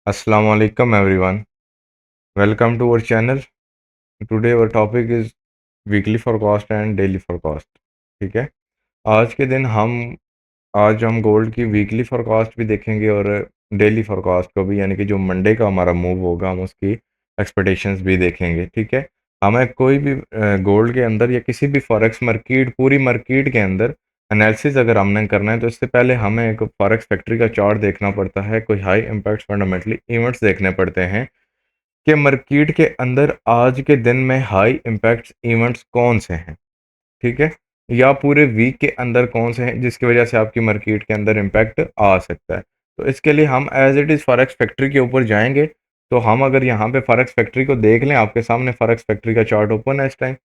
Assalamu alaikum everyone. Welcome to our channel. Today our topic is weekly forecast and daily forecast. ठीक है, आज के दिन आज हम गोल्ड की वीकली फोरकास्ट भी देखेंगे और डेली फोरकास्ट को भी, यानी कि जो मंडे का हमारा मूव होगा हम उसकी एक्सपेक्टेशंस भी देखेंगे। ठीक है, हमें कोई भी गोल्ड के अंदर या किसी भी फॉरेक्स मार्केट, पूरी मार्केट के अंदर एनालिसिस अगर हमने करना है तो इससे पहले हमें एक फॉरेक्स फैक्ट्री का चार्ट देखना पड़ता है, कोई हाई इम्पैक्ट फंडामेंटली इवेंट्स देखने पड़ते हैं कि मार्केट के अंदर आज के दिन में हाई इम्पैक्ट इवेंट्स कौन से हैं। ठीक है, या पूरे वीक के अंदर कौन से हैं जिसकी वजह से आपकी मार्केट के अंदर इम्पैक्ट आ सकता है। तो इसके लिए हम as it is Forex Factory के ऊपर जाएंगे। तो हम अगर यहाँ पे फॉरेक्स फैक्ट्री को देख लें, आपके सामने फॉरेक्स फैक्ट्री का चार्ट ओपन है इस टाइम।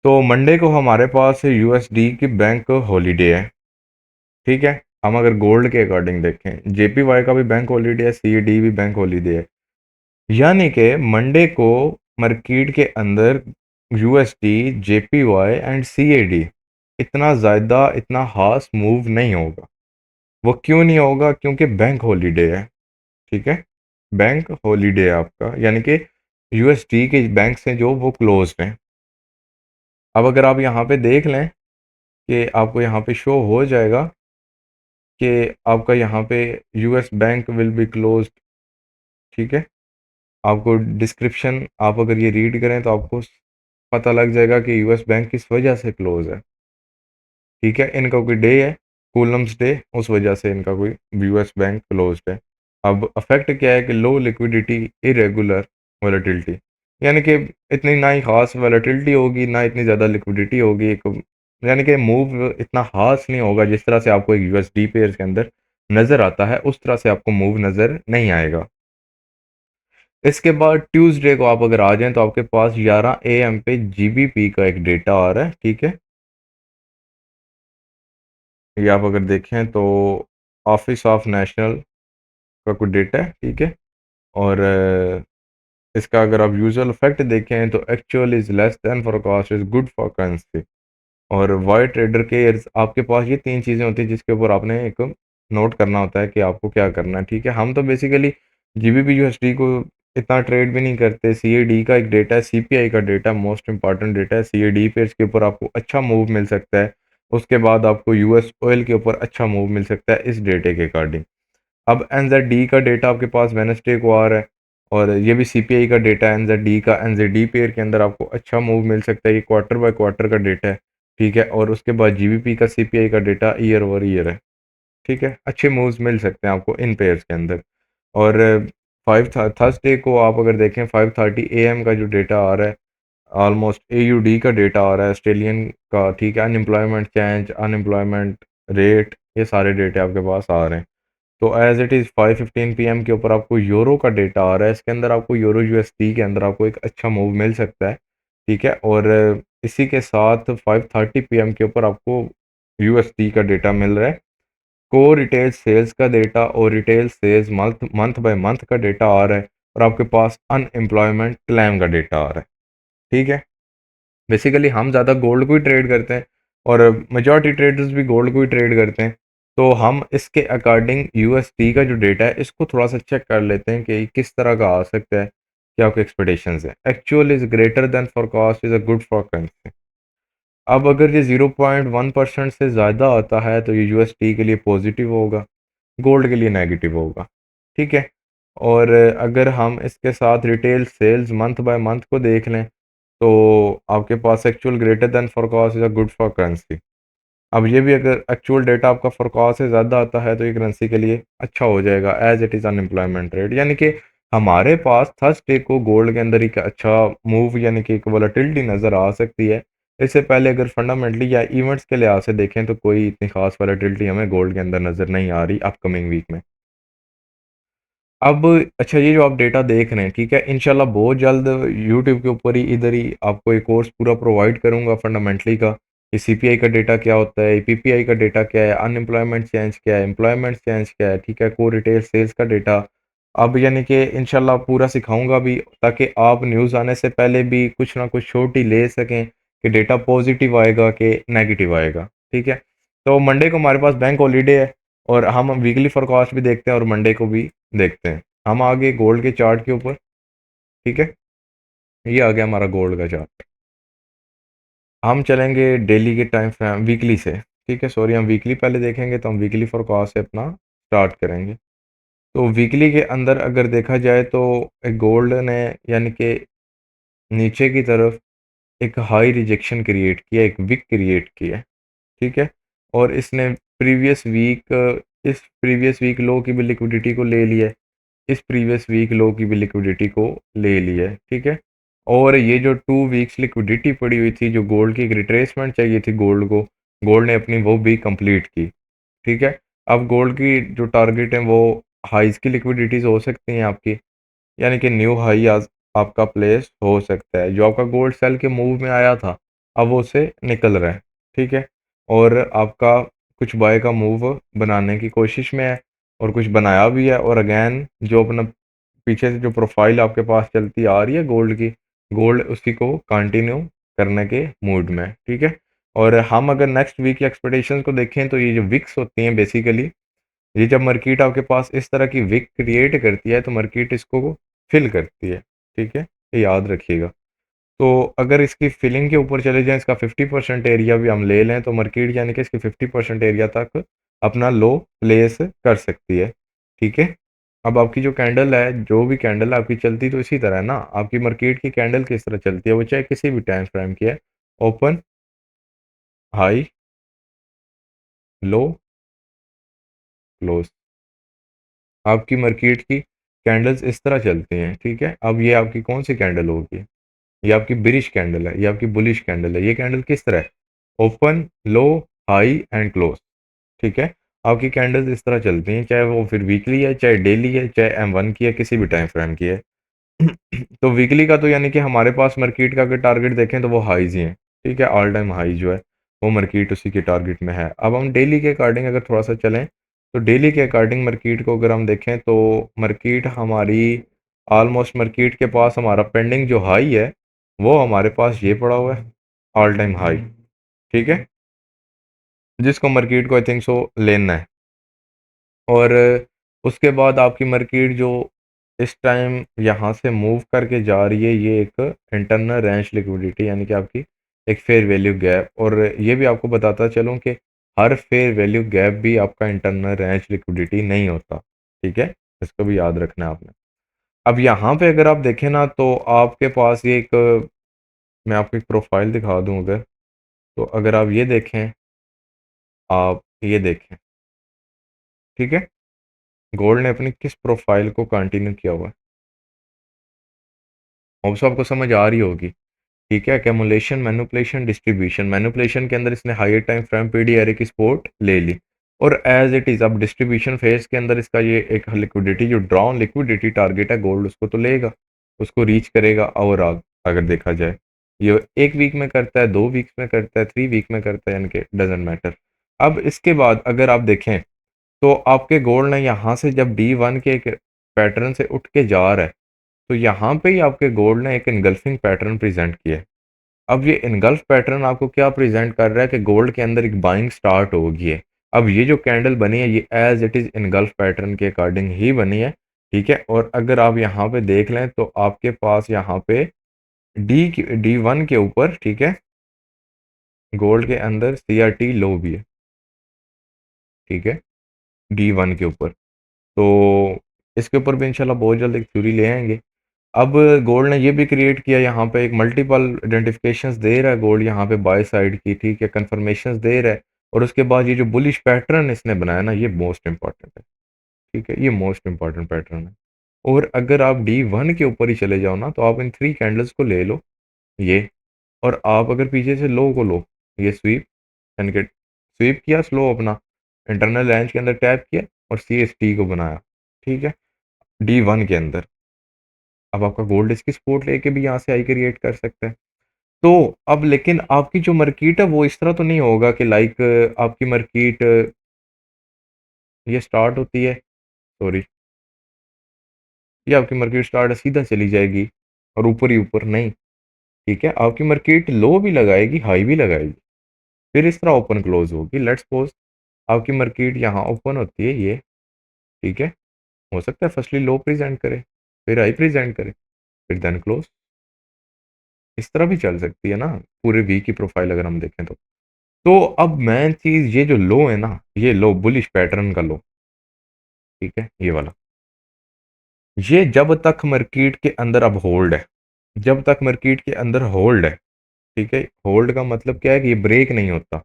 तो मंडे को हमारे पास यूएसडी की बैंक हॉलीडे है। ठीक है, हम अगर गोल्ड के अकॉर्डिंग देखें, जेपीवाई का भी बैंक हॉलीडे है, सीईडी भी बैंक हॉलीडे है, यानी कि मंडे को मार्केट के अंदर यूएसडी, जेपीवाई एंड सीएडी इतना ज़्यादा, इतना खास मूव नहीं होगा। वो क्यों नहीं होगा? क्योंकि बैंक हॉलीडे है। ठीक है, बैंक हॉलीडे है आपका, यानी कि यूएसडी के बैंक से जो वो क्लोज्ड हैं। अब अगर आप यहाँ पे देख लें कि आपको यहाँ पे शो हो जाएगा कि आपका यहाँ पे US bank will be closed. ठीक है, आपको डिस्क्रिप्शन आप अगर ये रीड करें तो आपको पता लग जाएगा कि यूएस बैंक किस वजह से क्लोज है। ठीक है, इनका कोई डे है, कूलम्स डे, उस वजह से इनका कोई यूएस बैंक क्लोज्ड है। अब अफेक्ट क्या है कि लो लिक्विडिटी, इरेगुलर वॉलेटिलिटी, यानी कि इतनी ना ही खास वॉलेटिलिटी होगी, ना इतनी ज़्यादा लिक्विडिटी होगी, एक यानी कि मूव इतना खास नहीं होगा। जिस तरह से आपको एक यूएसडी पेयर के अंदर नज़र आता है उस तरह से आपको मूव नज़र नहीं आएगा। इसके बाद ट्यूसडे को आप अगर आ जाएं तो आपके पास 11 AM पे जीबीपी का एक डेटा आ रहा है। ठीक है, ये आप अगर देखें तो ऑफिस ऑफ नेशनल का कुछ डेटा है। ठीक है, और इसका अगर आप यूजुअल इफेक्ट देखें तो actual is less than forecast is good for currency. और वाइट ट्रेडर के आपके पास ये तीन चीज़ें होती हैं जिसके ऊपर आपने एक नोट करना होता है कि आपको क्या करना है। ठीक है, हम तो बेसिकली जीबीपी यूएसडी को इतना ट्रेड भी नहीं करते। सीएडी का एक डेटा है, सीपीआई का डेटा मोस्ट इंपॉर्टेंट डेटा है। सीएडी पे इसके ऊपर आपको अच्छा मूव मिल सकता है। उसके बाद आपको यूएस ऑयल के ऊपर अच्छा मूव मिल सकता है इस डेटे के अकॉर्डिंग। अब एनजेडी का डेटा आपके पास वेनसडे को आ रहा है और ये भी सीपीआई का डेटा है। एनजेडी का, एनजेडी पेयर के अंदर आपको अच्छा मूव मिल सकता है, ये क्वार्टर बाय क्वार्टर का डेटा है। ठीक है, और उसके बाद जीबीपी का, सीपीआई का डेटा ईयर ओवर ईयर है। ठीक है, अच्छे मूव्स मिल सकते हैं आपको इन पेयर्स के अंदर। और फाइव थर्सडे को आप अगर देखें 5:30 AM का जो डेटा आ रहा है, ऑलमोस्ट एयूडी का डेटा आ रहा है ऑस्ट्रेलियन का। ठीक है, अनएम्प्लॉयमेंट चेंज, अनएम्प्लॉयमेंट रेट, ये सारे डेटे आपके पास आ रहे हैं। तो एज इट इज़ 5:15 PM के ऊपर आपको यूरो का डेटा आ रहा है। इसके अंदर आपको यूरो यूएसडी के अंदर आपको एक अच्छा मूव मिल सकता है। ठीक है, और इसी के साथ 5:30 PM के ऊपर आपको यूएसडी का डेटा मिल रहा है। कोर रिटेल सेल्स का डेटा और retail sales month month by month का डेटा आ रहा है। और आपके पास अनएम्प्लॉयमेंट क्लेम का डेटा आ रहा है। ठीक है, बेसिकली हम ज़्यादा गोल्ड को ही ट्रेड करते हैं और मेजॉरिटी ट्रेडर्स भी गोल्ड को ही ट्रेड करते हैं। तो हम इसके अकॉर्डिंग यूएसडी का जो डेटा है इसको थोड़ा सा चेक कर लेते हैं कि किस तरह का आ सकता है, क्या आपके एक्सपेक्टेशंस है। Actual is greater than forecast is a good for currency. अब अगर ये 0.1% से ज़्यादा आता है तो ये यूएसडी के लिए पॉजिटिव होगा, गोल्ड के लिए नेगेटिव होगा। ठीक है, और अगर हम इसके साथ retail sales month by month को देख लें तो आपके पास actual greater than forecast is a good for currency. अब ये भी अगर एक्चुअल डेटा आपका फोरकास्ट से ज़्यादा आता है तो ये करेंसी के लिए अच्छा हो जाएगा as it is unemployment rate. यानी कि हमारे पास थर्सडे को गोल्ड के अंदर एक अच्छा मूव, यानी कि एक वोलेटिलिटी नज़र आ सकती है। इससे पहले अगर फंडामेंटली या इवेंट्स के लिहाज से देखें तो कोई इतनी खास वोलेटिलिटी हमें गोल्ड के अंदर नज़र नहीं आ रही अपकमिंग वीक में। अब अच्छा, ये जो आप डेटा देख रहे हैं, ठीक है, इंशाल्लाह बहुत जल्द यूट्यूब के ऊपर ही इधर ही आपको एक कोर्स पूरा प्रोवाइड करूंगा फंडामेंटली का, कि सीपीआई का डेटा क्या होता है, पीपीआई का डेटा क्या है, अनएम्प्लॉयमेंट चेंज क्या है, एम्प्लॉयमेंट चेंज क्या है। ठीक है, को रिटेल सेल्स का डेटा। अब यानी कि इंशाल्लाह पूरा सिखाऊंगा भी, ताकि आप न्यूज़ आने से पहले भी कुछ ना कुछ छोटी ले सकें कि डेटा पॉजिटिव आएगा कि नेगेटिव आएगा। ठीक है, तो मंडे को हमारे पास बैंक हॉलीडे है और हम वीकली फोरकास्ट भी देखते हैं और मंडे को भी देखते हैं। हम आ गए गोल्ड के चार्ट के ऊपर, ठीक है। ये आ गया हमारा गोल्ड का चार्ट। हम चलेंगे डेली के टाइम फ्रेम, वीकली से, ठीक है। सॉरी, हम वीकली पहले देखेंगे, तो हम वीकली फोरकास्ट से अपना स्टार्ट करेंगे। तो वीकली के अंदर अगर देखा जाए तो एक गोल्ड ने यानी कि नीचे की तरफ एक हाई रिजेक्शन क्रिएट किया, एक विक क्रिएट किया, ठीक है। और इसने प्रीवियस वीक, इस प्रीवियस वीक लो की भी लिक्विडिटी को ले लिया है, इस प्रीवियस वीक लो की भी लिक्विडिटी को ले लिया है, ठीक है। और ये जो 2 वीक्स लिक्विडिटी पड़ी हुई थी, जो गोल्ड की एक रिट्रेसमेंट चाहिए थी गोल्ड को, गोल्ड ने अपनी वो भी कंप्लीट की, ठीक है। अब गोल्ड की जो टारगेट है वो हाइज की लिक्विडिटीज हो सकती हैं आपकी, यानी कि न्यू हाई आज आपका प्लेस हो सकता है। जो आपका गोल्ड सेल के मूव में आया था, अब वो उससे निकल रहा है, ठीक है। और आपका कुछ बाय का मूव बनाने की कोशिश में है, और कुछ बनाया भी है। और अगेन जो अपना पीछे से जो प्रोफाइल आपके पास चलती आ रही है गोल्ड की, गोल्ड उसी को कंटिन्यू करने के मूड में है, ठीक है। और हम अगर नेक्स्ट वीक की एक्सपेक्टेशंस को देखें तो ये जो विक्स होती हैं बेसिकली, ये जब मार्केट आपके पास इस तरह की विक क्रिएट करती है तो मार्केट इसको फिल करती है, ठीक है। ये याद रखिएगा। तो अगर इसकी फिलिंग के ऊपर चले जाएं, इसका 50% एरिया भी हम ले लें, तो मार्केट यानी कि इसके 50% एरिया तक अपना लो प्लेस कर सकती है, ठीक है। अब आपकी जो कैंडल है, जो भी कैंडल आपकी चलती तो इसी तरह है ना। आपकी मार्केट की कैंडल किस तरह चलती है, वो चाहे किसी भी टाइम फ्रेम की है, ओपन, हाई, लो, क्लोज। आपकी मार्केट की कैंडल्स इस तरह चलती हैं, ठीक है। अब ये आपकी कौन सी कैंडल होगी, ये आपकी बिरिश कैंडल है, ये आपकी बुलिश कैंडल है। ये कैंडल किस तरह है, open, low, high and close, ठीक है। आपकी कैंडल्स इस तरह चलती हैं, चाहे वो फिर वीकली है, चाहे डेली है, चाहे M1 की है, किसी भी टाइम फ्रेम की है। तो वीकली का तो यानी कि हमारे पास मार्केट का अगर टारगेट देखें तो वो हाईज ही हैं, ठीक है। ऑल टाइम हाई जो है वो मार्केट उसी के टारगेट में है। अब हम डेली के अकॉर्डिंग अगर थोड़ा सा चलें, तो डेली के अकॉर्डिंग मार्केट को अगर हम देखें तो मार्केट हमारी ऑलमोस्ट, मार्केट के पास हमारा पेंडिंग जो हाई है वो हमारे पास ये पड़ा हुआ है, ऑल टाइम हाई, ठीक है, जिसको मार्केट को आई थिंक सो लेना है। और उसके बाद आपकी मार्केट जो इस टाइम यहाँ से मूव करके जा रही है, ये एक इंटरनल रेंज लिक्विडिटी यानी कि आपकी एक फेयर वैल्यू गैप। और ये भी आपको बताता चलूँ कि हर फेयर वैल्यू गैप भी आपका इंटरनल रेंज लिक्विडिटी नहीं होता, ठीक है। इसको भी याद रखना है आपने। अब यहाँ पे अगर आप देखें ना, तो आपके पास ये एक, मैं आपको एक प्रोफाइल दिखा दूँ अगर, तो अगर आप ये देखें, आप ये देखें, ठीक है, गोल्ड ने अपनी किस प्रोफाइल को कंटिन्यू किया हुआ है। होप्स आपको समझ आ रही होगी, ठीक है। कैमुलेशन, मैनिपुलेशन, डिस्ट्रीब्यूशन। मैनिपुलेशन के अंदर इसने higher time frame PD array की सपोर्ट ले ली, और एज इट इज़ अब डिस्ट्रीब्यूशन फेज के अंदर इसका ये एक लिक्विडिटी, जो ड्रॉन लिक्विडिटी टारगेट है गोल्ड, उसको तो लेगा, उसको रीच करेगा। और अगर देखा जाए ये 1 वीक में करता है, 2 वीक्स में करता है, 3 वीक में करता है, यानी कि डजेंट मैटर। अब इसके बाद अगर आप देखें तो आपके गोल्ड ने यहाँ से जब D1 के एक पैटर्न से उठ के जा रहा है, तो यहाँ पे ही आपके गोल्ड ने एक इनगल्फिंग पैटर्न प्रेजेंट किया है। अब ये इनगल्फ पैटर्न आपको क्या प्रेजेंट कर रहा है कि गोल्ड के अंदर एक बाइंग स्टार्ट हो गई है। अब ये जो कैंडल बनी है ये as it is engulfing pattern के अकॉर्डिंग ही बनी है, ठीक है। और अगर आप यहाँ पे देख लें तो आपके पास यहाँ पे D1 के ऊपर, ठीक है, गोल्ड के अंदर CRT लो भी है, ठीक है, D1 के ऊपर। तो इसके ऊपर भी इंशाल्लाह बहुत जल्द एक थ्योरी ले आएंगे। अब गोल्ड ने ये भी क्रिएट किया, यहाँ पे एक मल्टीपल आइडेंटिफिकेशंस दे रहा है गोल्ड यहाँ पे बाय साइड की, ठीक है, कंफर्मेशंस दे रहा है। और उसके बाद ये जो बुलिश पैटर्न इसने बनाया ना, ये मोस्ट इंपॉर्टेंट है, ठीक है, ये मोस्ट इंपॉर्टेंट पैटर्न है। और अगर आप D1 के ऊपर ही चले जाओ ना, तो आप इन 3 कैंडल्स को ले लो, ये, और आप अगर पीछे से लो को लो, ये स्वीप, यानी कि स्वीप किया स्लो अपना, इंटरनल रेंज के अंदर टैप किया और CST को बनाया, ठीक है, D1 के अंदर। अब आपका गोल्ड इसकी सपोर्ट लेके भी यहाँ से आई क्रिएट कर सकता है। तो अब लेकिन आपकी जो मार्केट है वो इस तरह तो नहीं होगा कि लाइक आपकी मार्केट ये स्टार्ट होती है, सॉरी, ये आपकी मार्केट स्टार्ट सीधा चली जाएगी और ऊपर ही ऊपर नहीं, ठीक है। आपकी मार्केट लो भी लगाएगी, हाई भी लगाएगी, फिर इस तरह ओपन क्लोज होगी। लेट्स सपोज आपकी मार्केट यहाँ ओपन होती है ये, ठीक है, हो सकता है फर्स्टली लो प्रेजेंट करे, फिर हाई प्रेजेंट करे, फिर देन क्लोज। इस तरह भी चल सकती है ना पूरे वीक की प्रोफाइल अगर हम देखें तो अब मेन चीज ये जो लो है ना, ये लो बुलिश पैटर्न का लो, ठीक है, ये वाला, ये जब तक मार्केट के अंदर अब होल्ड है, जब तक मार्केट के अंदर होल्ड है, ठीक है, होल्ड का मतलब क्या है कि ये ब्रेक नहीं होता,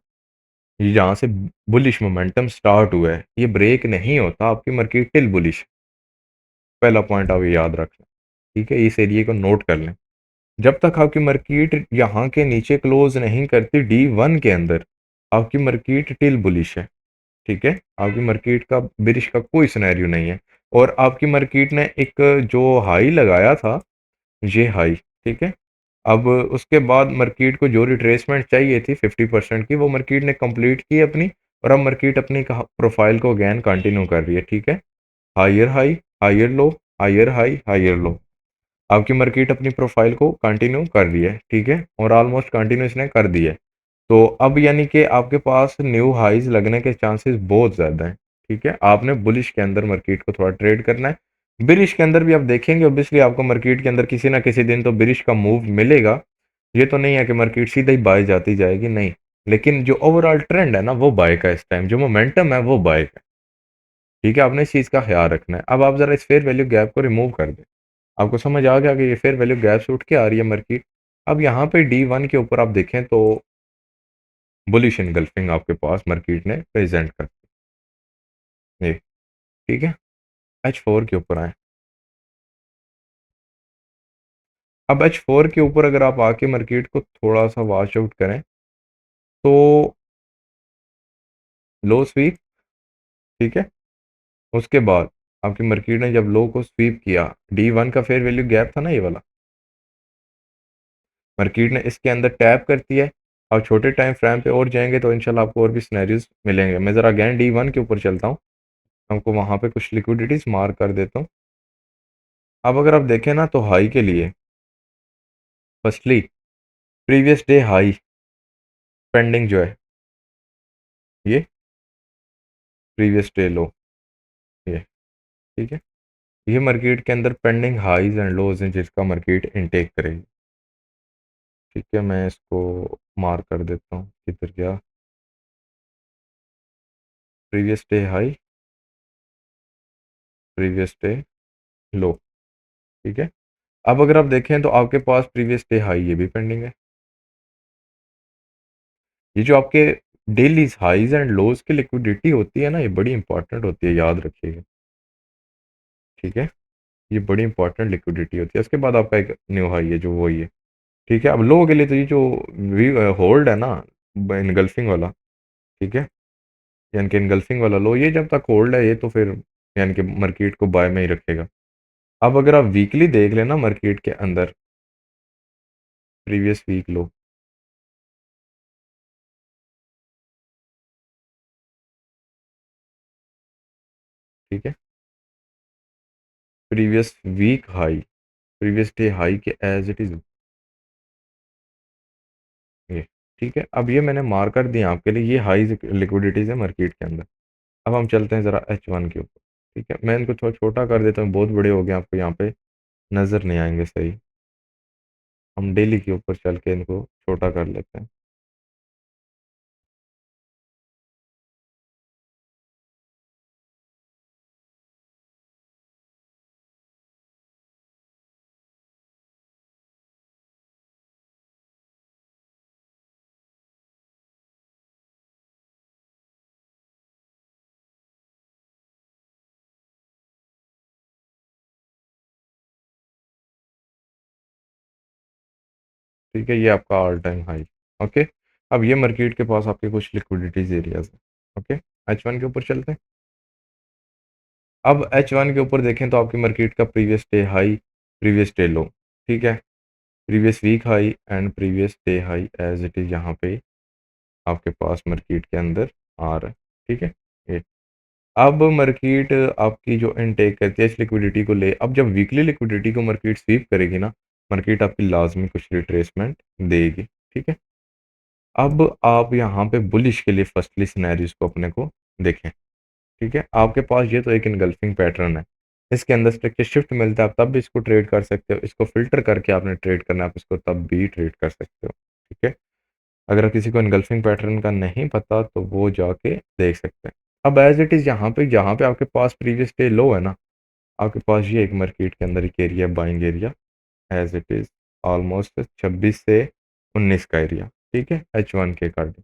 ये जहां से बुलिश मोमेंटम स्टार्ट हुआ है ये ब्रेक नहीं होता, आपकी मार्केट टिल बुलिश। पहला पॉइंट आप ये याद रख लें, ठीक है, इस एरिया को नोट कर लें। जब तक आपकी मार्केट यहाँ के नीचे क्लोज नहीं करती D1 के अंदर, आपकी मार्केट टिल बुलिश है, ठीक है, आपकी मार्केट का बिरिश का कोई सिनेरियो नहीं है। और आपकी मार्केट ने एक जो हाई लगाया था, ये हाई, ठीक है, अब उसके बाद मार्केट को जो रिट्रेसमेंट चाहिए थी 50% की, वो मार्केट ने कंप्लीट की अपनी, और अब मार्केट अपनी प्रोफाइल को अगेन कंटिन्यू कर रही है, ठीक है, higher high, higher low, higher high, higher low, आपकी मार्केट अपनी प्रोफाइल को कंटिन्यू कर रही है, ठीक है, और ऑलमोस्ट कंटिन्यू इसने कर दी है। तो अब यानी कि आपके पास न्यू हाइज लगने के चांसेस बहुत ज़्यादा हैं, ठीक है, आपने बुलिश के अंदर मार्केट को थोड़ा ट्रेड करना है। बिरिश के अंदर भी आप देखेंगे ऑब्वियसली आपको मार्केट के अंदर किसी ना किसी दिन तो बिरिश का मूव मिलेगा, ये तो नहीं है कि मार्केट सीधा ही बाय जाती जाएगी, नहीं, लेकिन जो ओवरऑल ट्रेंड है ना वो बाय का, इस टाइम जो मोमेंटम है वो बाय का, ठीक है, आपने इस चीज़ का ख्याल रखना है। अब आप जरा इस फेयर वैल्यू गैप को रिमूव कर दें, आपको समझ आ गया कि ये फेयर वैल्यू गैप से उठ के आ रही है मार्केट। अब यहाँ पे D1 के ऊपर आप देखें तो बुलिश इनगल्फिंग आपके पास मार्केट ने प्रेजेंट कर ये, ठीक है, H4 के ऊपर आए। अब H4 के ऊपर अगर आप आके मार्केट को थोड़ा सा वॉच आउट करें तो लो स्वीप, ठीक है, उसके बाद आपकी मार्केट ने जब लो को स्वीप किया, D1 का फेयर वैल्यू गैप था ना ये वाला, मार्केट ने इसके अंदर टैप करती है, और छोटे टाइम फ्रेम पे और जाएंगे तो इंशाल्लाह आपको और भी सिनेरियोज मिलेंगे। मैं ज़रा अगैन D1 के ऊपर चलता हूँ, आपको वहाँ पे कुछ लिक्विडिटीज मार्क कर देता हूँ। अब अगर आप देखें ना तो हाई के लिए firstly previous day high pending जो है, ये प्रीवियस डे लो, ये, ठीक है, ये मार्केट के अंदर पेंडिंग हाईज एंड लोज हैं जिसका मार्केट इनटेक करेगी, ठीक है, मैं इसको मार्क कर देता हूँ, किधर गया, previous day high, previous day low, ठीक है। अब अगर आप देखें तो आपके पास प्रीवियस डे हाई ये भी पेंडिंग है, ये जो आपके डेली हाइज एंड लोज की लिक्विडिटी होती है ना ये बड़ी इंपॉर्टेंट होती है, याद रखिएगा, ठीक है, ये बड़ी इंपॉर्टेंट लिक्विडिटी होती है। उसके बाद आपका एक न्यू हाई है जो वही है, ठीक है। अब लो के लिए तो ये जो होल्ड है ना इनगल्फिंग वाला, ठीक है, यानी कि इनगल्फिंग वाला लो, ये जब तक होल्ड है ये तो फिर यानी कि मार्केट को बाय में ही रखेगा। अब अगर आप वीकली देख लेना मार्केट के अंदर, प्रीवियस वीक लो, ठीक है, previous week high, previous day high के एज इट इज ये, ठीक है। अब ये मैंने मार्कर दिए आपके लिए, ये हाई लिक्विडिटीज है मार्केट के अंदर। अब हम चलते हैं ज़रा H1 के ऊपर, ठीक है, मैं इनको थोड़ा छोटा कर देता हूँ, बहुत बड़े हो गए आपको यहाँ पे नज़र नहीं आएंगे सही, हम डेली के ऊपर चल के इनको छोटा कर लेते हैं। ठीक है, ये आपका ऑल टाइम हाई, ओके। अब ये मार्केट के पास आपके कुछ लिक्विडिटीज एरियाज हैं, ओके। H1 के ऊपर चलते हैं। अब H1 के ऊपर देखें तो आपकी मार्केट का previous day high, previous day low, ठीक है, previous week high and previous day high as it is यहाँ पे आपके पास मार्केट के अंदर आ रहा है, ठीक है, ये। अब मार्केट आपकी जो इनटेक करती है इस लिक्विडिटी को ले, अब जब वीकली लिक्विडिटी को मार्केट स्वीप करेगी ना, मार्केट आपकी लाजमी कुछ रिट्रेसमेंट देगी, ठीक है। अब आप यहाँ पे बुलिश के लिए फर्स्टली सिनेरियोज को अपने को देखें, ठीक है, आपके पास ये तो एक इनगल्फिंग पैटर्न है, इसके अंदर स्ट्रक्चर शिफ्ट मिलता है, आप तब भी इसको ट्रेड कर सकते हो। इसको फ़िल्टर करके आपने ट्रेड करना है, आप इसको तब भी ट्रेड कर सकते हो, ठीक है? अगर किसी को इनगल्फिंग पैटर्न का नहीं पता तो वो जाके देख सकते हैं। अब एज़ इट इज़ यहाँ पे जहाँ पे आपके पास प्रीवियस डे लो है ना, आपके पास ये एक मार्केट के अंदर एक area buying area as it is almost 26 से 19 का एरिया, ठीक है? H1 के अकॉर्डिंग।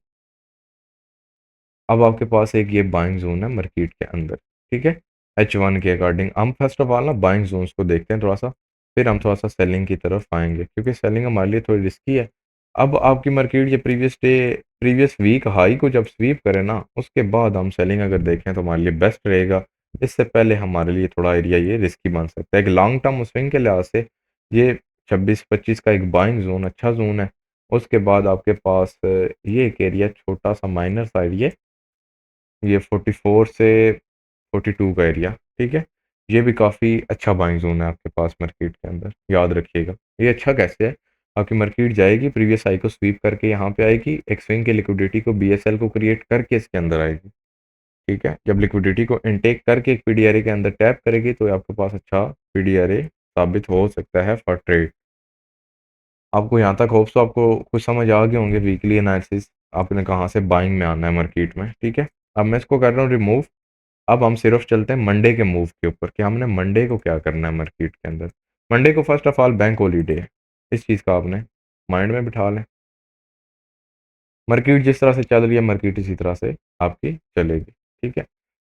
अब आपके पास एक ये बाइंग ज़ोन है मार्केट के अंदर, ठीक है? H1 के अकॉर्डिंग हम फर्स्ट ऑफ ऑल ना बाइंग ज़ोन्स को देखते हैं थोड़ा-सा, फिर हम थोड़ा-सा सेलिंग की तरफ आएँगे क्योंकि सेलिंग हमारे लिए थोड़ी रिस्की है। अब आपकी मार्केट ये प्रीवियस वीक हाई को जब स्वीप करे ना, उसके बाद हम सेलिंग अगर देखें तो हमारे लिए बेस्ट रहेगा। इससे पहले हमारे लिए थोड़ा एरिया ये रिस्की बन सकता है। एक लॉन्ग टर्म स्विंग के लिहाज से ये 26-25 का एक बाइंग ज़ोन अच्छा ज़ोन है। उसके बाद आपके पास ये एक एरिया छोटा-सा माइनर सा एरिया ये 44 से 42 का एरिया, ठीक है? ये भी काफ़ी अच्छा बाइंग ज़ोन है आपके पास मार्केट के अंदर, याद रखिएगा। ये अच्छा कैसे है? आपकी मार्केट जाएगी, प्रीवियस हाई को स्वीप करके यहाँ पे आएगी, एक स्विंग की लिक्विडिटी को बीएसएल को क्रिएट करके इसके अंदर आएगी, ठीक है? जब लिक्विडिटी को इनटेक करके एक पीडीआरए के अंदर टैप करेगी, तो आपके पास अच्छा पीडीआरए साबित हो सकता है फॉर ट्रेड। आपको यहाँ तक होप्स तो आपको कुछ समझ आ गए होंगे वीकली एनालिसिस, आपने कहाँ से बाइंग में आना है मार्केट में, ठीक है? अब मैं इसको कर रहा हूँ रिमूव। अब हम सिर्फ चलते हैं मंडे के मूव के ऊपर कि हमने मंडे को क्या करना है मार्केट के अंदर। मंडे को first of all bank holiday है, इस चीज़ का आपने माइंड में बिठा लें। मार्केट जिस तरह से चल रही है मार्केट इसी तरह से आपकी चलेगी, ठीक है?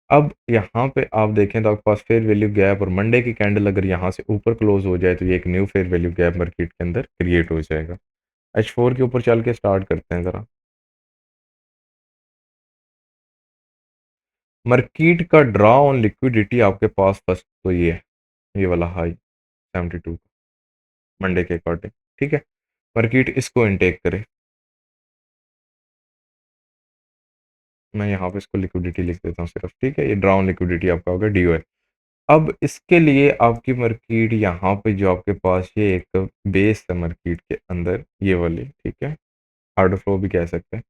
अब यहाँ पे आप देखें तो आपके पास फेयर वैल्यू गैप और मंडे की कैंडल अगर यहाँ से ऊपर क्लोज हो जाए तो ये एक new fair value gap market के अंदर क्रिएट हो जाएगा। H4 के ऊपर चल के स्टार्ट करते हैं ज़रा। मार्केट का ड्रॉ ऑन लिक्विडिटी आपके पास फर्स्ट तो ये है, ये वाला हाई 72 मंडे के अकॉर्डिंग, ठीक है? मार्केट इसको इनटेक करे। मैं यहाँ पे इसको लिक्विडिटी लिख देता हूँ सिर्फ, ठीक है? ये ड्राउन लिक्विडिटी आपका होगा डीओआई। अब इसके लिए आपकी मार्केट यहाँ पे जो आपके पास ये एक बेस है मार्केट के अंदर ये वाली, ठीक है? हार्ड फ्लो भी कह सकते हैं।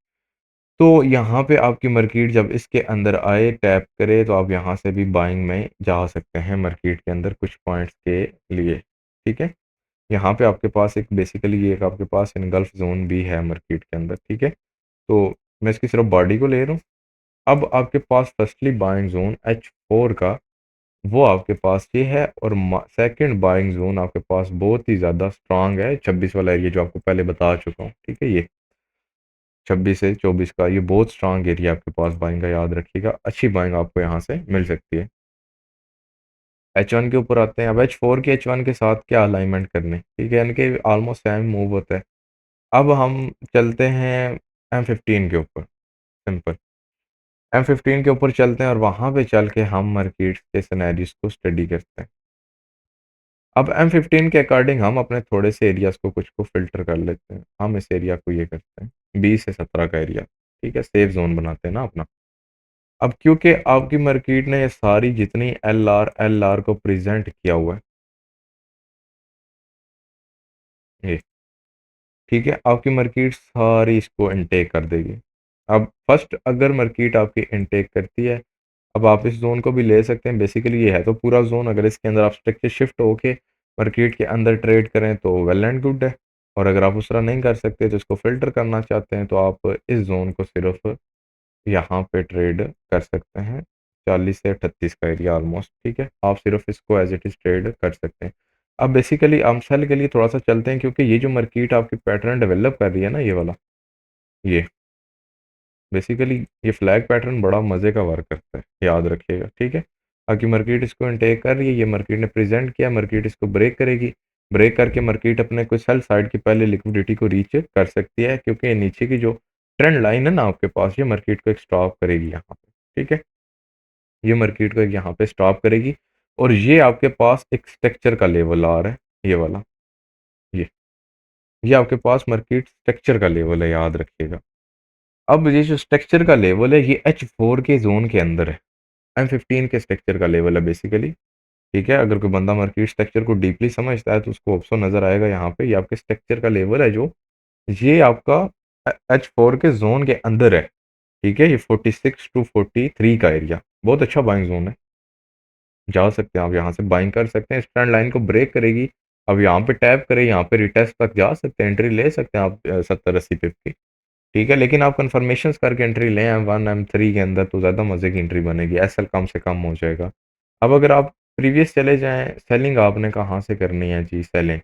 तो यहाँ पे आपकी मार्केट जब इसके अंदर आए टैप करे तो आप यहाँ से भी बाइंग में जा सकते हैं मार्केट के अंदर कुछ पॉइंट्स के लिए, ठीक है? यहाँ पे आपके पास एक बेसिकली ये एक आपके पास इनगल्फ जोन भी है मार्केट के अंदर, ठीक है? तो मैं इसकी सिर्फ बॉडी को ले रहा हूँ। अब आपके पास फर्स्टली बाइंग जोन H4 का वो आपके पास ये है और सेकंड बाइंग जोन आपके पास बहुत ही ज़्यादा स्ट्रांग है 26 वाला एरिया जो आपको पहले बता चुका हूँ, ठीक है? ये 26 से 24 का ये बहुत स्ट्रांग एरिया आपके पास बाइंग का, याद रखिएगा। अच्छी बाइंग आपको यहाँ से मिल सकती है। H1 के ऊपर आते हैं। अब H4 के H1 के साथ क्या अलाइनमेंट करने, ठीक है? यानी कि ऑलमोस्ट सेम मूव होता है। अब हम चलते हैं M15 के ऊपर, सिंपल। M15 के ऊपर चलते हैं और वहाँ पे चल के हम मार्केट के सिनेरियोज़ को स्टडी करते हैं। अब M15 के अकॉर्डिंग हम अपने थोड़े से एरियाज़ को कुछ को फ़िल्टर कर लेते हैं। हम इस एरिया को ये करते हैं 20 से 17 का एरिया, ठीक है? सेफ ज़ोन बनाते हैं ना अपना। अब क्योंकि आपकी मार्केट ने ये सारी जितनी एलआर को प्रेज़ेंट किया हुआ है, ये, ठीक है? आपकी मार्केट सारी इसको इनटेक कर देगी। अब फर्स्ट अगर मार्केट आपकी इनटेक करती है, अब आप इस ज़ोन को भी ले सकते हैं। बेसिकली ये है तो पूरा ज़ोन, अगर इसके अंदर आप स्ट्रक्चर शिफ्ट होके मार्केट के अंदर ट्रेड करें तो वेल एंड गुड है। और अगर आप उस तरह नहीं कर सकते तो इसको फ़िल्टर करना चाहते हैं तो आप इस ज़ोन को सिर्फ़ यहाँ पे ट्रेड कर सकते हैं। 40 से 38 का एरिया ऑलमोस्ट, ठीक है? आप सिर्फ़ इसको एज़ इट इज़ ट्रेड कर सकते हैं। अब बेसिकली हम सेल के लिए थोड़ा-सा चलते हैं क्योंकि ये जो मार्केट आपकी पैटर्न डेवलप कर रही है ना ये वाला, ये बेसिकली ये फ्लैग पैटर्न बड़ा मज़े का वर्क करता है, याद रखिएगा, ठीक है? बाकी मार्केट इसको इनटेक कर रही है, ये मार्केट ने प्रेज़ेंट किया, मार्केट इसको ब्रेक करेगी। ब्रेक करके मार्केट अपने कोई सेल साइड की पहले लिक्विडिटी को रीच कर सकती है क्योंकि ये नीचे की जो ट्रेंड लाइन है ना आपके पास, ये मार्केट को एक स्टॉप करेगी यहाँ पे, ठीक है? ये मार्केट को एक यहाँ पे स्टॉप करेगी और ये आपके पास एक स्ट्रक्चर का लेवल आ रहा है, ये वाला, ये। ये आपके पास मार्केट स्ट्रक्चर का लेवल है, याद रखिएगा। अब ये जो स्ट्रक्चर का लेवल है ये H4 के ज़ोन के अंदर है। M15 के स्ट्रक्चर का लेवल है बेसिकली, ठीक है? अगर कोई बंदा मार्केट स्ट्रक्चर को डीपली समझता है तो उसको ऑप्शन नज़र आएगा यहाँ पे, ये आपके स्ट्रक्चर का लेवल है जो ये आपका H4 के ज़ोन के अंदर है, ठीक है? ये 46 टू 43 का एरिया बहुत अच्छा बाइंग ज़ोन है। जा सकते हैं, आप यहाँ से बाइंग कर सकते हैं, इस ट्रेंड लाइन को ब्रेक करेगी, अब यहाँ पे टैप करें, यहाँ पे रिटेस्ट तक जा सकते हैं, एंट्री ले सकते हैं आप 70-80 पिप की, ठीक है। लेकिन आप कन्फर्मेशंस करके एंट्री लें M1 M3 के अंदर तो ज़्यादा मज़े की एंट्री बनेगी, एसएल कम से कम हो जाएगा। अब अगर आप प्रीवियस चले जाएँ, सेलिंग आपने कहाँ से करनी है जी सेलिंग?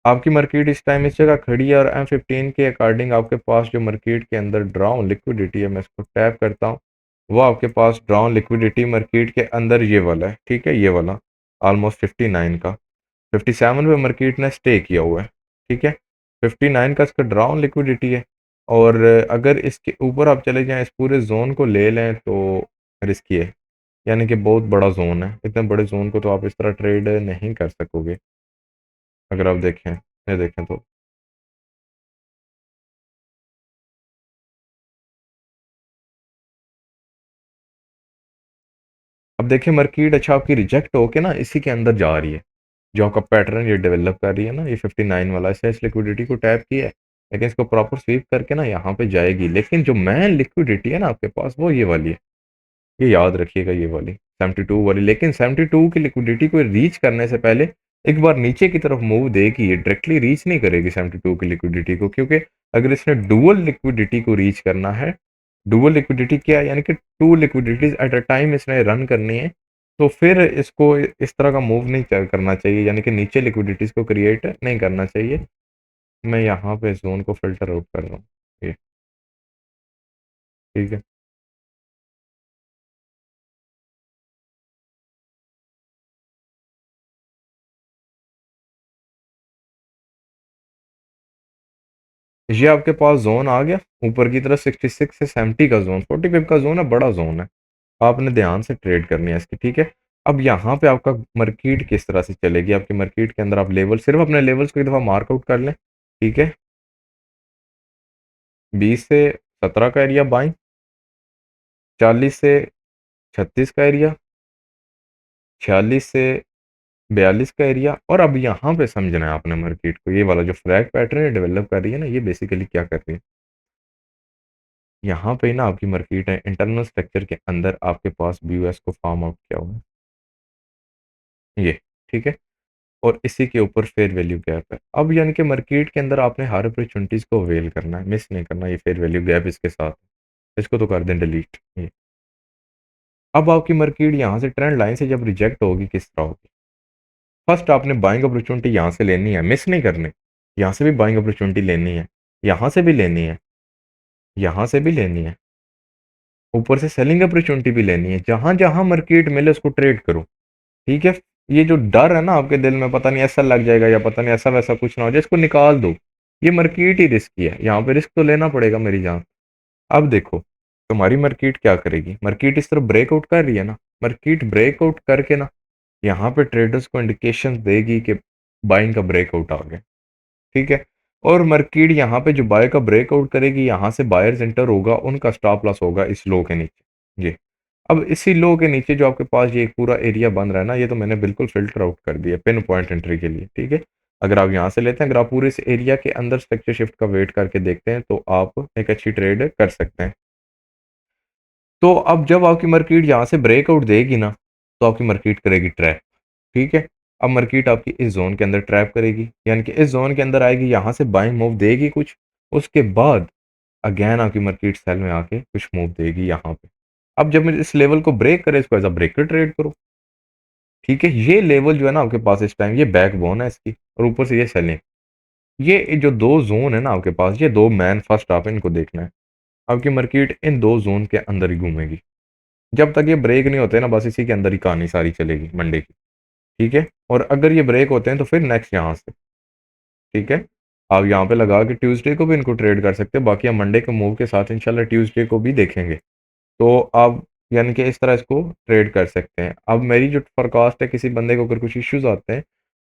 आपकी मार्केट इस टाइम इस जगह खड़ी है और M15 के अकॉर्डिंग आपके पास जो मार्केट के अंदर ड्राउन लिक्विडिटी है, मैं इसको टैप करता हूँ, वो आपके पास ड्राउन लिक्विडिटी मार्केट के अंदर ये वाला है, ठीक है, ये वाला ऑलमोस्ट 59 का, 57 पे मार्केट ने स्टे किया हुआ है, ठीक है, 59 का इसका ड्राउन लिक्विडिटी है। और अगर इसके ऊपर आप चले जाएं, इस पूरे जोन को ले लें तो रिस्की है, यानी कि बहुत बड़ा जोन है, इतने बड़े जोन को तो आप इस तरह ट्रेड नहीं कर सकोगे अगर आप देखें, ये देखें तो। अब देखिए मार्केट अच्छा आपकी रिजेक्ट होके ना इसी के अंदर जा रही है, जो आपका पैटर्न ये डेवलप कर रही है ना, ये 59 वाला, इसने इस लिक्विडिटी को टैप किया है, लेकिन इसको प्रॉपर स्वीप करके ना यहाँ पे जाएगी, लेकिन जो मेन लिक्विडिटी है ना आपके पास वो ये वाली है, ये याद रखिएगा, ये वाली 72 वाली। लेकिन 72 की लिक्विडिटी को रीच करने से पहले एक बार नीचे की तरफ मूव देगी, ये डायरेक्टली रीच नहीं करेगी 72 की लिक्विडिटी को, क्योंकि अगर इसने डुअल लिक्विडिटी को रीच करना है, डुअल लिक्विडिटी क्या है, यानी कि टू लिक्विडिटीज एट अ टाइम इसने रन करनी है, तो फिर इसको इस तरह का मूव नहीं करना चाहिए, यानी कि नीचे लिक्विडिटीज को क्रिएट नहीं करना चाहिए। मैं यहाँ पे जोन को फिल्टर आउट कर रहा हूँ, ये ठीक है। ये आपके पास जोन आ गया ऊपर की तरफ, 66 से 70 का जोन, 40 पिप का जोन है, बड़ा जोन है, आपने ध्यान से ट्रेड करनी है इसकी, ठीक है। अब यहाँ पे आपका मार्केट किस तरह से चलेगी, आपकी मार्केट के अंदर आप लेवल, सिर्फ अपने लेवल्स को एक दफ़ा मार्कआउट कर लें, ठीक है। 20 से 17 का एरिया बाइंग, 40 से 36 का एरिया, 46 से 42 का एरिया, और अब यहाँ पे समझना है आपने मार्केट को, ये वाला जो फ्लैग पैटर्न है डेवलप कर रही है ना, ये बेसिकली क्या कर रही है, यहाँ पे ना आपकी मार्केट है, इंटरनल स्ट्रक्चर के अंदर आपके पास BOS को फार्म आउट किया हुआ है ये, ठीक है, और इसी के ऊपर फेयर वैल्यू गैप है। अब यानी कि मार्केट के अंदर आपने हर अपॉर्चुनिटीज को अवेल करना है, मिस नहीं करना, ये फेयर वैल्यू गैप इसके साथ, इसको तो कर दें डिलीट ये। अब आपकी मार्केट यहाँ से ट्रेंड लाइन से जब रिजेक्ट होगी किस तरह होगी, फर्स्ट आपने बाइंग अपॉर्चुनिटी यहाँ से लेनी है, मिस नहीं करनी, यहाँ से भी बाइंग अपॉर्चुनिटी लेनी है, यहाँ से भी लेनी है, यहाँ से भी लेनी है, ऊपर से सेलिंग अपॉर्चुनिटी भी लेनी है, जहां जहां मार्केट मिले उसको ट्रेड करो, ठीक है। ये जो डर है ना आपके दिल में, पता नहीं ऐसा लग जाएगा या पता नहीं ऐसा वैसा कुछ ना हो जाए, इसको निकाल दो, ये मार्केट ही रिस्की है, यहाँ पे रिस्क तो लेना पड़ेगा मेरी जान। अब देखो तुम्हारी मार्केट क्या करेगी, मार्केट इस तरह ब्रेकआउट कर रही है ना, मार्केट ब्रेकआउट करके ना यहाँ पे ट्रेडर्स को इंडिकेशन देगी कि बाइंग का ब्रेकआउट आ गया, ठीक है। और मार्केट यहाँ पे जो बाय का ब्रेकआउट करेगी, यहाँ से बायर्स एंटर होगा, उनका स्टॉप लॉस होगा इस लो के नीचे ये। अब इसी लो के नीचे जो आपके पास ये एक पूरा एरिया बन रहा है ना, ये तो मैंने बिल्कुल फिल्टर आउट कर दिया पिन पॉइंट एंट्री के लिए, ठीक है। अगर आप यहाँ से लेते हैं, अगर आप पूरे इस एरिया के अंदर स्ट्रक्चर शिफ्ट का वेट करके देखते हैं तो आप एक अच्छी ट्रेड कर सकते हैं। तो अब जब आपकी मार्केट यहाँ से ब्रेकआउट देगी ना, तो आपकी मार्केट करेगी ट्रैप, ठीक है। अब मार्केट आपकी इस जोन के अंदर ट्रैप करेगी, यानी कि इस जोन के अंदर आएगी, यहाँ से बाइंग मूव देगी कुछ, उसके बाद अगेन आपकी मार्केट सेल में आके कुछ मूव देगी यहाँ पे। अब जब मैं इस लेवल को ब्रेक करे, इसको एज अ ब्रेकर ट्रेड करो, ठीक है। ये लेवल जो है ना आपके पास इस टाइम, ये बैकबोन है इसकी, और ऊपर से ये सेलिंग, ये जो दो जोन है ना आपके पास, ये दो मैन फर्स्ट आप इनको देखना है, आपकी मार्केट इन दो जोन के अंदर ही घूमेगी, जब तक ये ब्रेक नहीं होते ना, बस इसी के अंदर ही कहानी सारी चलेगी मंडे की, ठीक है। और अगर ये ब्रेक होते हैं तो फिर नेक्स्ट यहाँ से, ठीक है, आप यहाँ पे लगा के ट्यूसडे को भी इनको ट्रेड कर सकते हो, बाकी हम मंडे के मूव के साथ इंशाल्लाह ट्यूसडे को भी देखेंगे, तो आप यानी कि इस तरह इसको ट्रेड कर सकते हैं। अब मेरी जो फोरकास्ट है, किसी बंदे को अगर कुछ इश्यूज आते हैं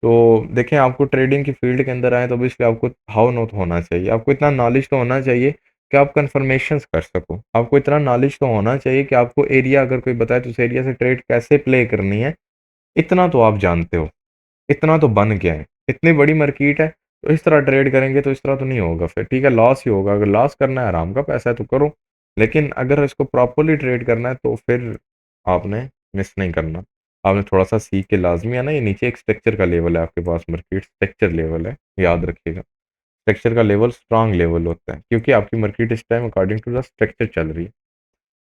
तो देखें, आपको ट्रेडिंग की फील्ड के अंदर आए तो इसलिए आपको हाउ नॉट होना चाहिए, आपको इतना नॉलेज तो होना चाहिए कि आप कन्फर्मेशंस कर सको, आपको इतना नॉलेज तो होना चाहिए कि आपको एरिया अगर कोई बताए तो उस एरिया से ट्रेड कैसे प्ले करनी है, इतना तो आप जानते हो, इतना तो बन गया है, इतनी बड़ी मार्केट है, तो इस तरह ट्रेड करेंगे तो इस तरह तो नहीं होगा, फिर ठीक है लॉस ही होगा, अगर लॉस करना है आराम का पैसा है तो करो, लेकिन अगर इसको प्रॉपरली ट्रेड करना है तो फिर आपने मिस नहीं करना। आपने थोड़ा-सा सीख के लाज़मी आना, ये नीचे एक स्ट्रक्चर का लेवल है आपके पास, मार्केट स्ट्रक्चर लेवल है, याद रखिएगा। स्ट्रक्चर का लेवल स्ट्रॉन्ग लेवल होता है, क्योंकि आपकी मार्केट इस time according to the structure चल रही है,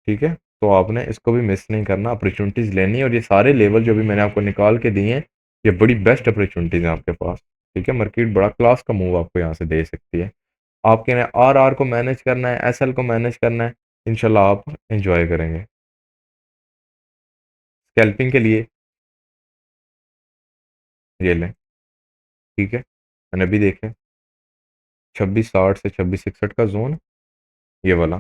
ठीक है? तो आपने इसको भी मिस नहीं करना, अपॉर्च्युनिटीज़ लेनी है, और ये सारे लेवल जो भी मैंने आपको निकाल के दिए हैं, ये बड़ी बेस्ट अपॉर्च्युनिटीज़ हैं आपके पास, ठीक है? मार्केट बड़ा क्लास का मूव आपको यहाँ से दे सकती है। आपके ने आरआर को मैनेज करना है, एसएल को मैनेज करना है, इंशाल्लाह आप एन्जॉय करेंगे। स्कैल्पिंग के लिए ये लें, ठीक है? मैंने अभी देखे 2660 से 2661 का ज़ोन, ये वाला,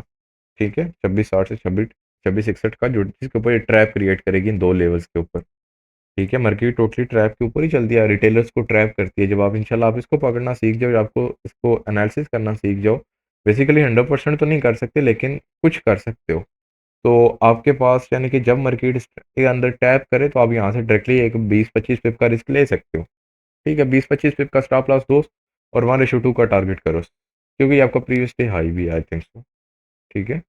ठीक है? 2660 से 2661 का, जो जिसके ऊपर ये ट्रैप क्रिएट करेगी इन 2 लेवल्स के ऊपर, ठीक है? मार्केट टोटली ट्रैप के ऊपर ही चलती है, रिटेलर्स को ट्रैप करती है। जब आप इंशाल्लाह आप इसको पकड़ना सीख जाओ, आपको इसको एनालिसिस करना सीख जाओ, बेसिकली 100% तो नहीं कर सकते, लेकिन कुछ कर सकते हो। तो आपके पास यानी कि जब मार्केट के अंदर टैप करे, तो आप यहाँ से डायरेक्टली एक 20-25 पिप का रिस्क ले सकते हो, ठीक है? 20-25 पिप का स्टॉप लॉस दो, और 1:2 का टारगेट करो, क्योंकि आपका प्रीवियस डे हाई भी है, आई थिंक सो, ठीक है?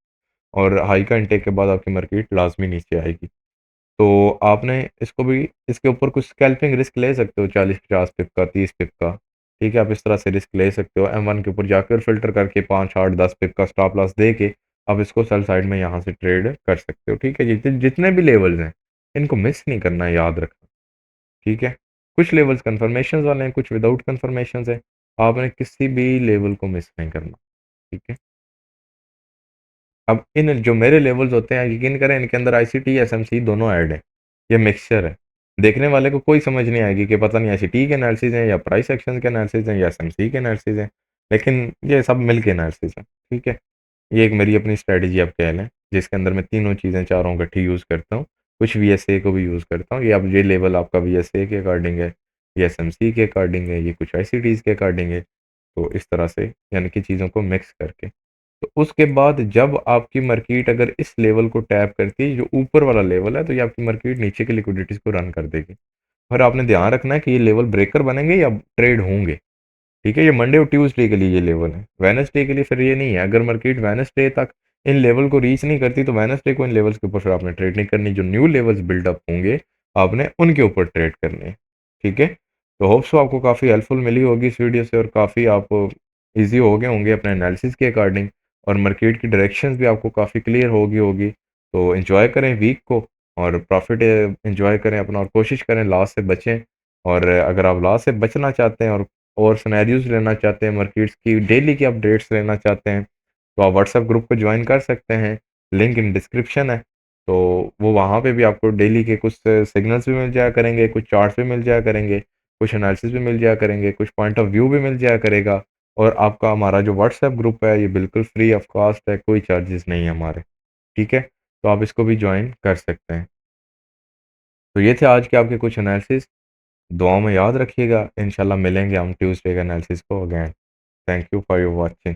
और हाई का इनटेक के बाद आपकी मार्केट लाज़मी नीचे आएगी। तो आपने इसको भी, इसके ऊपर कुछ स्कैल्पिंग रिस्क ले सकते हो, 40-50 पिप का, 30 पिप का, ठीक है? आप इस तरह से रिस्क ले सकते हो। M1 के ऊपर जाकर फ़िल्टर करके 5, 8, 10 पिप का स्टॉप लॉस दे के आप इसको सेल साइड में यहाँ से ट्रेड कर सकते हो, ठीक है? जितने भी लेवल्स हैं, इनको मिस नहीं करना है, याद रखना, ठीक है? कुछ लेवल्स कन्फर्मेशंस वाले हैं, कुछ विदाउट कन्फर्मेशंस हैं। आपने किसी भी लेवल को मिस नहीं करना, ठीक है? अब इन जो मेरे लेवल्स होते हैं, यकीन करें इनके अंदर आईसीटी, एसएमसी दोनों ऐड है। ये मिक्सचर है। देखने वाले को कोई समझ नहीं आएगी कि पता नहीं आईसीटी के एनालिसिस हैं या प्राइस एक्शन के एनालिसिस हैं या एसएमसी के एनालिसिस हैं। लेकिन ये सब मिल के एनालिसिस हैं, ठीक है? ये एक मेरी अपनी स्ट्रैटेजी आप कह लें, जिसके अंदर मैं तीनों चीज़ें चारों इकट्ठी यूज़ करता हूँ। कुछ वीएसए को भी यूज़ करता हूँ। ये अब ये लेवल आपका वीएसए के अकॉर्डिंग है, ये एसएमसी के अकॉर्डिंग है, ये कुछ आईसीटीज़ के अकॉर्डिंग है। तो इस तरह से यानी कि चीज़ों को मिक्स करके। तो उसके बाद जब आपकी मार्केट अगर इस लेवल को टैप करती है, जो ऊपर वाला लेवल है, तो ये आपकी मार्केट नीचे की लिक्विडिटीज़ को रन कर देगी। और आपने ध्यान रखना है कि ये लेवल ब्रेकर बनेंगे या ट्रेड होंगे, ठीक है? ये मंडे और ट्यूसडे के लिए ये लेवल है। वेडनेसडे के लिए फिर ये नहीं है। अगर मार्केट वेडनेसडे तक इन लेवल को रीच नहीं करती, तो वेडनेसडे को इन लेवल्स के ऊपर फिर आपने ट्रेड नहीं करनी। जो न्यू लेवल्स बिल्डअप होंगे, आपने उनके ऊपर ट्रेड करने हैं, ठीक है? तो होप सो आपको काफ़ी हेल्पफुल मिली होगी इस वीडियो से, और काफ़ी आप ईज़ी हो गए होंगे अपने एनालिसिस के अकॉर्डिंग, और मार्केट की डायरेक्शंस भी आपको काफ़ी क्लियर होगी। तो एन्जॉय करें वीक को, और प्रॉफिट एन्जॉय करें अपना, और कोशिश करें लॉस से बचें। और अगर आप लॉस से बचना चाहते हैं और सिनेरियोज़ लेना चाहते हैं, मार्केट्स की डेली की अपडेट्स लेना चाहते हैं, तो आप व्हाट्सएप ग्रुप को ज्वाइन कर सकते हैं। लिंक इन डिस्क्रिप्शन है। तो वो वहाँ पे भी आपको डेली के कुछ सिग्नल्स भी मिल जाया करेंगे, कुछ चार्ट्स भी मिल जाया करेंगे, कुछ एनालिसिस भी मिल जाया करेंगे, कुछ पॉइंट ऑफ व्यू भी मिल जाया करेगा। और आपका हमारा जो व्हाट्सएप ग्रुप है, ये बिल्कुल फ्री ऑफ कॉस्ट है, कोई चार्जेस नहीं है हमारे, ठीक है? तो आप इसको भी ज्वाइन कर सकते हैं। तो ये थे आज के आपके कुछ एनालिसिस। दुआओं में याद रखिएगा। इंशाल्लाह मिलेंगे हम ट्यूसडे के एनालिसिस को again. Thank you for your watching.